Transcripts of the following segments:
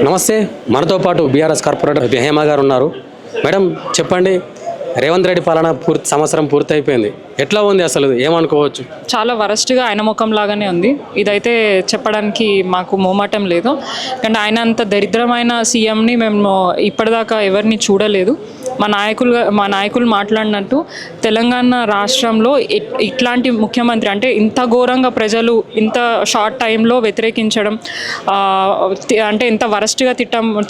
నమస్తే, మనతో పాటు బీఆర్ఎస్ కార్పొరేటర్ హేమ గారు ఉన్నారు. మేడం చెప్పండి, రేవంత్ రెడ్డి పాలన సంవత్సరం పూర్తయిపోయింది, ఎట్లా ఉంది అసలు, ఏమనుకోవచ్చు? చాలా వరస్ట్గా ఆయన ముఖం లాగానే ఉంది. ఇదైతే చెప్పడానికి మాకు మోమాటం లేదు. కానీ ఆయన అంత దరిద్రమైన సీఎంని మేము ఇప్పటిదాకా ఎవరిని చూడలేదు. మా నాయకులు మాట్లాడినట్టు తెలంగాణ రాష్ట్రంలో ఇట్లాంటి ముఖ్యమంత్రి అంటే ఇంత ఘోరంగా ప్రజలు ఇంత షార్ట్ టైంలో వ్యతిరేకించడం, అంటే ఇంత వరస్ట్గా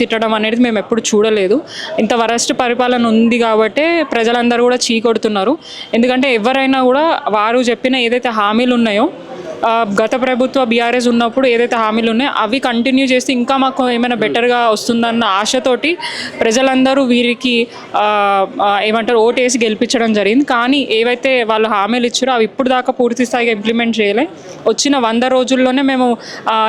తిట్టడం అనేది మేము ఎప్పుడు చూడలేదు. ఇంత వరస్ట్ పరిపాలన ఉంది కాబట్టి ప్రజలందరూ కూడా చీకొడుతున్నారు. ఎందుకంటే ఎవరైనా కూడా వారు చెప్పిన ఏదైతే హామీలు ఉన్నాయో, గత ప్రభుత్వ బీఆర్ఎస్ ఉన్నప్పుడు ఏదైతే హామీలు ఉన్నాయో అవి కంటిన్యూ చేస్తే ఇంకా మాకు ఏమైనా బెటర్గా వస్తుందన్న ఆశతోటి ప్రజలందరూ వీరికి ఏమంటారు ఓటేసి గెలిపించడం జరిగింది. కానీ ఏవైతే వాళ్ళు హామీలు ఇచ్చారో అవి ఇప్పుడు దాకా పూర్తి స్థాయిగా ఇంప్లిమెంట్ చేయలే. వచ్చిన 100 రోజుల్లోనే మేము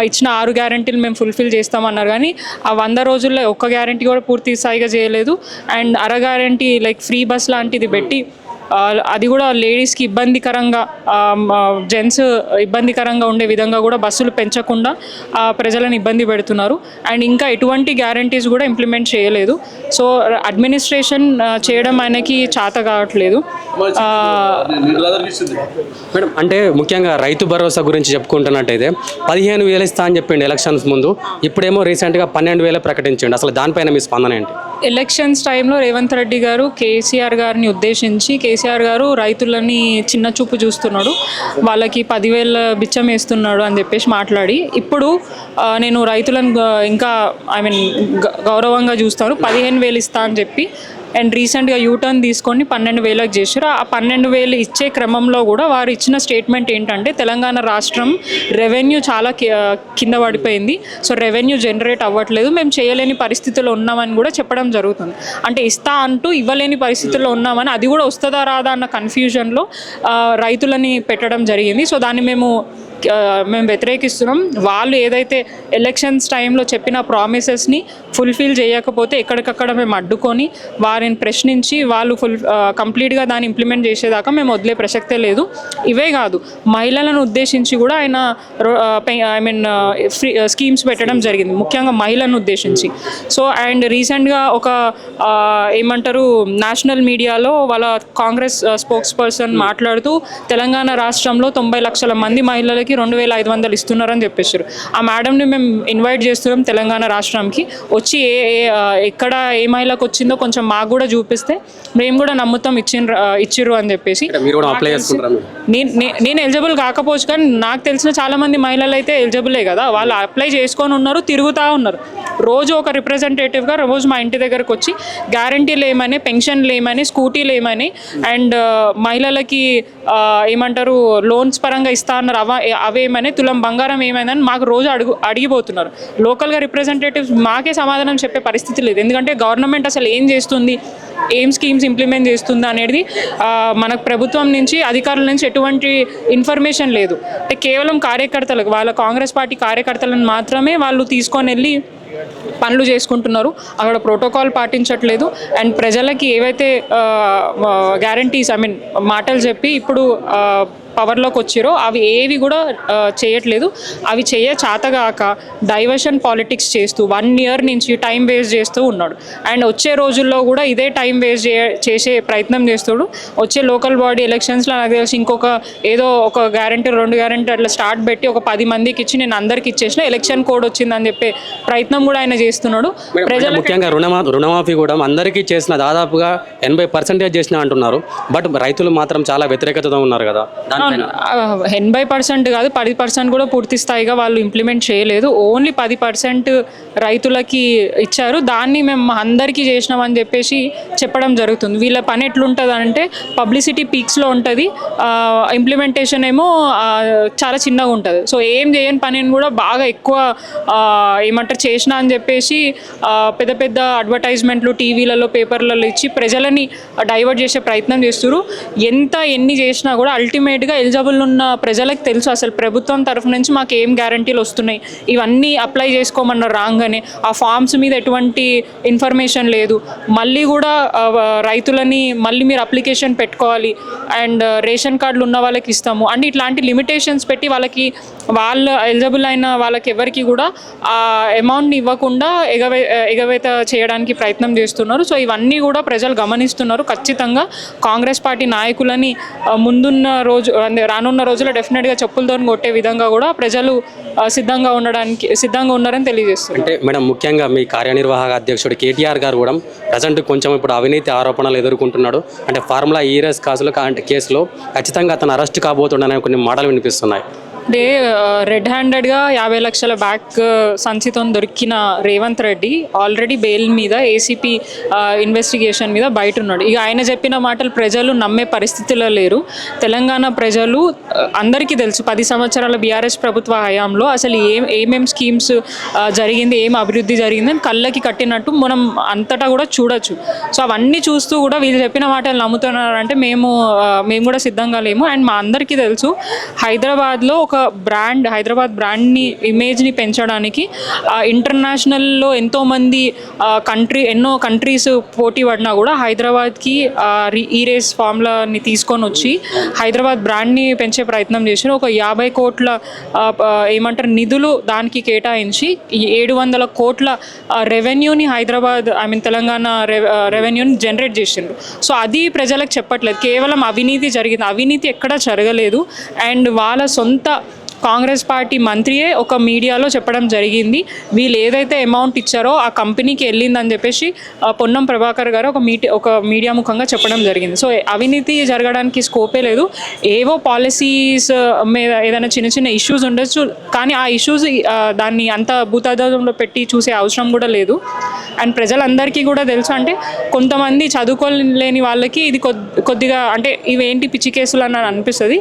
ఇచ్చిన 6 గ్యారంటీలు మేము ఫుల్ఫిల్ చేస్తామన్నారు. కానీ ఆ 100 రోజుల్లో ఒక్క గ్యారంటీ కూడా పూర్తి స్థాయిగా చేయలేదు. అండ్ అర గ్యారంటీ లైక్ ఫ్రీ బస్ లాంటిది పెట్టి అది కూడా లేడీస్కి ఇబ్బందికరంగా, జెంట్స్ ఇబ్బందికరంగా ఉండే విధంగా కూడా బస్సులు పెంచకుండా ప్రజలను ఇబ్బంది పెడుతున్నారు. అండ్ ఇంకా ఎటువంటి గ్యారంటీస్ కూడా ఇంప్లిమెంట్ చేయలేదు. సో అడ్మినిస్ట్రేషన్ చేయడం ఆయనకి చేత కావట్లేదు. మేడం అంటే ముఖ్యంగా రైతు భరోసా గురించి చెప్పుకుంటున్నట్టయితే 15,000 ఇస్తా అని చెప్పిండు ఎలక్షన్స్ ముందు, ఇప్పుడేమో రీసెంట్గా 12,000 ప్రకటించండి. అసలు దానిపైన మీ స్పందన ఏంటి? ఎలక్షన్స్ టైంలో రేవంత్ రెడ్డి గారు కేసీఆర్ గారిని ఉద్దేశించి కేసీఆర్ గారు రైతులని చిన్న చూపు చూస్తున్నాడు, వాళ్ళకి 10,000 బిచ్చం వేస్తున్నాడు అని చెప్పేసి మాట్లాడి, ఇప్పుడు నేను రైతులను ఇంకా గౌరవంగా చూస్తాను, 15,000 ఇస్తా అని చెప్పి అండ్ రీసెంట్గా యూటర్న్ తీసుకొని 12,000 చేశారు. ఆ 12,000 ఇచ్చే క్రమంలో కూడా వారు ఇచ్చిన స్టేట్మెంట్ ఏంటంటే తెలంగాణ రాష్ట్రం రెవెన్యూ చాలా కింద పడిపోయింది, సో రెవెన్యూ జనరేట్ అవ్వట్లేదు, మేము చేయలేని పరిస్థితుల్లో ఉన్నామని కూడా చెప్పడం జరుగుతుంది. అంటే ఇస్తా అంటూ ఇవ్వలేని పరిస్థితుల్లో ఉన్నామని, అది కూడా వస్తుందా రాదా అన్న కన్ఫ్యూజన్లో రైతులని పెట్టడం జరిగింది. సో దాన్ని మేము వ్యతిరేకిస్తున్నాం. వాళ్ళు ఏదైతే ఎలక్షన్స్ టైంలో చెప్పిన ప్రామిసెస్ని ఫుల్ఫిల్ చేయకపోతే ఎక్కడికక్కడ మేము అడ్డుకొని వారిని ప్రశ్నించి వాళ్ళు కంప్లీట్గా దాన్ని ఇంప్లిమెంట్ చేసేదాకా మేము వదిలే ప్రసక్తే లేదు. ఇవే కాదు, మహిళలను ఉద్దేశించి కూడా ఆయన ఫ్రీ స్కీమ్స్ పెట్టడం జరిగింది, ముఖ్యంగా మహిళలను ఉద్దేశించి. సో అండ్ రీసెంట్గా ఒక నేషనల్ మీడియాలో వాళ్ళ కాంగ్రెస్ స్పోక్స్ పర్సన్ మాట్లాడుతూ తెలంగాణ రాష్ట్రంలో 90 లక్షల మంది మహిళలకి 2,500 ఇస్తున్నారని చెప్పేశారు. ఆ మేడంని మేము ఇన్వైట్ చేస్తున్నాం తెలంగాణ రాష్ట్రానికి, వచ్చి ఎక్కడ ఏ మహిళకు వచ్చిందో కొంచెం మాకు కూడా చూపిస్తే మేము కూడా నమ్ముతాం ఇచ్చిర్రు అని చెప్పేసి. నేను ఎలిజిబుల్ కాకపోవచ్చు, కానీ నాకు తెలిసిన చాలా మంది మహిళలు అయితే ఎలిజిబులే కదా, వాళ్ళు అప్లై చేసుకొని ఉన్నారు, తిరుగుతూ ఉన్నారు. రోజు ఒక రిప్రజెంటేటివ్గా రోజు మా ఇంటి దగ్గరకు వచ్చి గ్యారంటీలు ఏమని, పెన్షన్లు ఏమని, స్కూటీలు ఏమని, అండ్ మహిళలకి లోన్స్ పరంగా ఇస్తా అన్నారు, అవేమని, తులం బంగారం ఏమైందని మాకు రోజు అడిగిపోతున్నారు. లోకల్గా రిప్రజెంటేటివ్స్ మాకే సమాధానం చెప్పే పరిస్థితి లేదు. ఎందుకంటే గవర్నమెంట్ అసలు ఏం చేస్తుంది, ఏం స్కీమ్స్ ఇంప్లిమెంట్ చేస్తుంది అనేది మనకు ప్రభుత్వం నుంచి, అధికారుల నుంచి ఎటువంటి ఇన్ఫర్మేషన్ లేదు. అంటే కేవలం కార్యకర్తలకు, వాళ్ళ కాంగ్రెస్ పార్టీ కార్యకర్తలను మాత్రమే వాళ్ళు తీసుకొని వెళ్ళి పనులు చేసుకుంటున్నారు. అక్కడ ప్రోటోకాల్ పాటించట్లేదు. అండ్ ప్రజలకి ఏవైతే గ్యారంటీస్ మాటలు చెప్పి ఇప్పుడు పవర్లోకి వచ్చారో అవి ఏవి కూడా చేయట్లేదు. అవి చేతగాక డైవర్షన్ పాలిటిక్స్ చేస్తూ 1 year నుంచి టైం వేస్ట్ చేస్తూ ఉన్నాడు. అండ్ వచ్చే రోజుల్లో కూడా ఇదే టైం వేస్ట్ చేసే ప్రయత్నం చేస్తాడు. వచ్చే లోకల్ బాడీ ఎలక్షన్స్లో నాకు తెలిసి ఇంకొక ఏదో ఒక గ్యారంటీ 2 గ్యారంటీ అట్లా స్టార్ట్ పెట్టి ఒక 10 మందికి ఇచ్చి నేను అందరికి ఇచ్చేసిన ఎలక్షన్ కోడ్ వచ్చిందని చెప్పే ప్రయత్నం కూడా ఆయన చేస్తున్నాడు. ప్రజలు ముఖ్యంగా రుణమాఫీ కూడా అందరికీ చేసిన, దాదాపుగా 80% చేసిన అంటున్నారు. బట్ రైతులు మాత్రం చాలా వ్యతిరేకతతో ఉన్నారు కదా. 80% కాదు, 10% కూడా పూర్తి స్థాయిగా వాళ్ళు ఇంప్లిమెంట్ చేయలేదు. ఓన్లీ 10% రైతులకి ఇచ్చారు. దాన్ని మేము అందరికీ చేసినామని చెప్పేసి చెప్పడం జరుగుతుంది. వీళ్ళ పని ఎట్లుంటుంది అంటే పబ్లిసిటీ పీక్స్లో ఉంటుంది, ఇంప్లిమెంటేషన్ ఏమో చాలా చిన్నగా ఉంటుంది. సో ఏం చేయని పనిని కూడా బాగా ఎక్కువ చేసినా అని చెప్పేసి పెద్ద పెద్ద అడ్వర్టైజ్మెంట్లు టీవీలలో, పేపర్లలో ఇచ్చి ప్రజలని డైవర్ట్ చేసే ప్రయత్నం చేస్తారు. ఎన్ని చేసినా కూడా అల్టిమేట్గా ఎలిజిబుల్ ఉన్న ప్రజలకు తెలుసు అసలు ప్రభుత్వం తరఫు నుంచి మాకు ఏం గ్యారంటీలు వస్తున్నాయి, ఇవన్నీ అప్లై చేసుకోమన్నారు రాగానే. ఆ ఫామ్స్ మీద ఎటువంటి ఇన్ఫర్మేషన్ లేదు. మళ్ళీ కూడా రైతులని మళ్ళీ మీరు అప్లికేషన్ పెట్టుకోవాలి అండ్ రేషన్ కార్డులు ఉన్న వాళ్ళకి ఇస్తాము అండ్ ఇట్లాంటి లిమిటేషన్స్ పెట్టి వాళ్ళకి వాళ్ళు ఎలిజిబుల్ అయిన వాళ్ళకి ఎవరికి కూడా ఆ అమౌంట్ని ఇవ్వకుండా ఎగవేత చేయడానికి ప్రయత్నం చేస్తున్నారు. సో ఇవన్నీ కూడా ప్రజలు గమనిస్తున్నారు. ఖచ్చితంగా కాంగ్రెస్ పార్టీ నాయకులని ముందున్న రోజు రానున్న రోజుల్లో డెఫినెట్గా చెప్పులతో కొట్టే విధంగా కూడా ప్రజలు సిద్ధంగా ఉన్నారని తెలియజేస్తున్నారు. అంటే మేడం, ముఖ్యంగా మీ కార్యనిర్వాహక అధ్యక్షుడు కేటీఆర్ గారు కూడా ప్రజెంట్ కొంచెం ఇప్పుడు అవినీతి ఆరోపణలు ఎదుర్కొంటున్నాడు. అంటే ఫార్ములా ఈరస్ కేసులో ఖచ్చితంగా అతను అరెస్ట్ కాబోతుండనే కొన్ని మాటలు వినిపిస్తున్నాయి. అంటే రెడ్ హ్యాండెడ్గా 50 లక్షల బ్యాక్ సంచితో దొరికిన రేవంత్ రెడ్డి ఆల్రెడీ బెయిల్ మీద ఏసీపీ ఇన్వెస్టిగేషన్ మీద బయట ఉన్నాడు. ఇక ఆయన చెప్పిన మాటలు ప్రజలు నమ్మే పరిస్థితిలో లేరు. తెలంగాణ ప్రజలు అందరికీ తెలుసు 10 సంవత్సరాల బీఆర్ఎస్ ప్రభుత్వ హయాంలో అసలు ఏమేం స్కీమ్స్ జరిగింది, ఏం అభివృద్ధి జరిగింది అని కళ్ళకి కట్టినట్టు మనం అంతటా కూడా చూడొచ్చు. సో అవన్నీ చూస్తూ కూడా వీళ్ళు చెప్పిన మాటలు నమ్ముతున్నారంటే మేము కూడా సిద్ధంగా లేము. అండ్ మా అందరికీ తెలుసు హైదరాబాద్లో ఒక హైదరాబాద్ బ్రాండ్ని ఇమేజ్ని పెంచడానికి ఇంటర్నేషనల్లో ఎంతోమంది ఎన్నో కంట్రీస్ పోటీ పడినా కూడా హైదరాబాద్కి ఈ రేస్ ఫార్ములాని తీసుకొని వచ్చి హైదరాబాద్ బ్రాండ్ని పెంచే ప్రయత్నం చేశారు. ఒక 50 కోట్ల నిధులు దానికి కేటాయించి 700 కోట్ల రెవెన్యూని తెలంగాణ రెవెన్యూని జనరేట్ చేసిండ్రు. సో అది ప్రజలకు చెప్పట్లేదు, కేవలం అవినీతి జరిగింది. అవినీతి ఎక్కడా జరగలేదు. అండ్ వాళ్ళ సొంత కాంగ్రెస్ పార్టీ మంత్రియే ఒక మీడియాలో చెప్పడం జరిగింది, వీళ్ళు ఏదైతే అమౌంట్ ఇచ్చారో ఆ కంపెనీకి వెళ్ళిందని చెప్పేసి పొన్నం ప్రభాకర్ గారు ఒక మీడియా ముఖంగా చెప్పడం జరిగింది. సో అవినీతి జరగడానికి స్కోపే లేదు. ఏవో పాలసీస్ మీద ఏదైనా చిన్న చిన్న ఇష్యూస్ ఉండొచ్చు, కానీ ఆ ఇష్యూస్ దాన్ని అంత భూతద్దంలో పెట్టి చూసే అవసరం కూడా లేదు. అండ్ ప్రజలందరికీ కూడా తెలుసు, అంటే కొంతమంది చదువుకోలేని వాళ్ళకి ఇది కొద్దిగా అంటే ఇవేంటి పిచ్చి కేసులు అని అనిపిస్తుంది.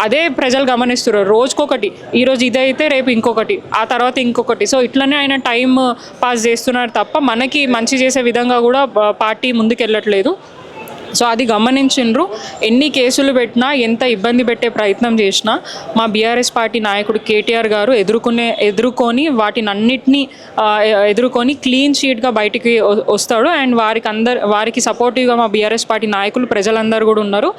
అదే ప్రజలు గమనిస్తున్నారు. రోజుకొకటి, ఈరోజు ఇదైతే రేపు ఇంకొకటి, ఆ తర్వాత ఇంకొకటి. సో ఇట్లనే ఆయన టైం పాస్ చేస్తున్నారు తప్ప మనకి మంచి చేసే విధంగా కూడా పార్టీ ముందుకెళ్ళట్లేదు. సో అది గమనించిండ్రు. ఎన్ని కేసులు పెట్టినా, ఎంత ఇబ్బంది పెట్టే ప్రయత్నం చేసినా మా బీఆర్ఎస్ పార్టీ నాయకుడు కేటీఆర్ గారు ఎదుర్కొని వాటినన్నిటినీ ఎదుర్కొని క్లీన్ షీట్గా బయటికి వస్తాడు. అండ్ వారికి సపోర్టివ్గా మా బీఆర్ఎస్ పార్టీ నాయకులు ప్రజలందరూ కూడా ఉన్నారు.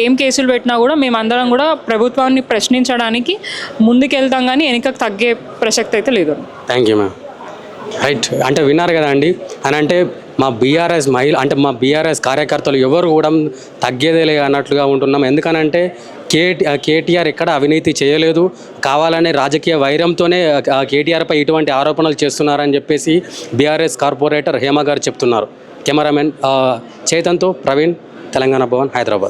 ఏం కేసులు పెట్టినా కూడా మేమందరం కూడా ప్రభుత్వాన్ని ప్రశ్నించడానికి ముందుకెళ్తాం, కానీ వెనుకకు తగ్గే ప్రసక్తి అయితే లేదు. Thank you ma'am. రైట్, అంటే విన్నారు కదా అండి. అని అంటే మా బీఆర్ఎస్ కార్యకర్తలు ఎవరు కూడా తగ్గేదేలే అన్నట్లుగా ఉంటున్నాం. ఎందుకనంటే కేటీఆర్ ఎక్కడ అవినీతి చేయలేదు, కావాలనే రాజకీయ వైరంతోనే కేటీఆర్పై ఇటువంటి ఆరోపణలు చేస్తున్నారని చెప్పేసి బీఆర్ఎస్ కార్పొరేటర్ హేమ గారు చెప్తున్నారు. కెమెరామెన్ చేతన్తో ప్రవీణ్, తెలంగాణ భవన్, హైదరాబాద్.